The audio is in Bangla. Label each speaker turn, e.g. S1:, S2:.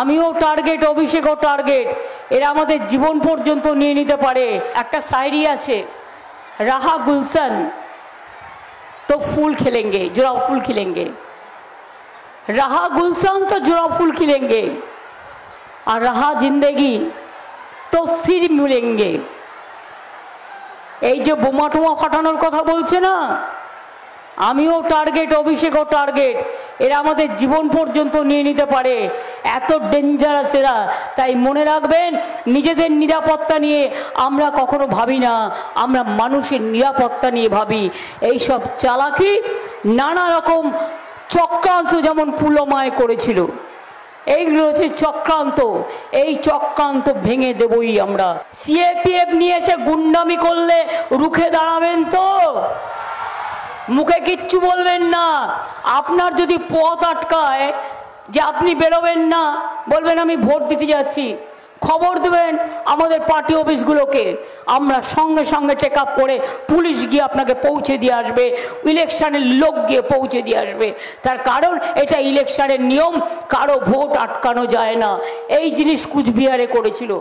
S1: আমিও টার্গেট, অভিষেকও টার্গেট। এরা আমাদের জীবন পর্যন্ত নিয়ে নিতে পারে। একটা শায়রি আছে, রাহা গুলশন তো ফুল খিলেঙ্গে, জোড়াও ফুল খিলেঙ্গে। রাহা গুলশন তো জোড়াও ফুল খিলেঙ্গে, আর রাহা জিন্দেগি তো ফির মিলেঙ্গে। এই যে বোমা টোমা ফাটানোর কথা বলছে না, আমিও টার্গেট, অভিষেকও টার্গেট। এরা আমাদের জীবন পর্যন্ত নিয়ে নিতে পারে, এত ডেঞ্জারাস এরা। তাই মনে রাখবেন, নিজেদের নিরাপত্তা নিয়ে আমরা কখনো ভাবি না, আমরা মানুষের নিরাপত্তা নিয়ে ভাবি। এইসব চালাকি, নানা রকম চক্রান্ত যেমন পুলমায় করেছিল, এইগুলো হচ্ছে চক্রান্ত। এই চক্রান্ত ভেঙে দেবই আমরা। সিএপিএফ নিয়ে এসে গুন্ডামি করলে রুখে দাঁড়াবেন তো? মুখে কিচ্ছু বলবেন না। আপনার যদি পথ আটকায় যে আপনি বেরোবেন না, বলবেন আমি ভোট দিতে যাচ্ছি, খবর দেবেন আমাদের পার্টি অফিসগুলোকে। আমরা সঙ্গে সঙ্গে চেক আপ করে পুলিশ গিয়ে আপনাকে পৌঁছে দিয়ে আসবে, ইলেকশনের লোক গিয়ে পৌঁছে দিয়ে আসবে। তার কারণ এটা ইলেকশনের নিয়ম, কারো ভোট আটকানো যায় না। এই জিনিস কুচবিহারে করেছিল।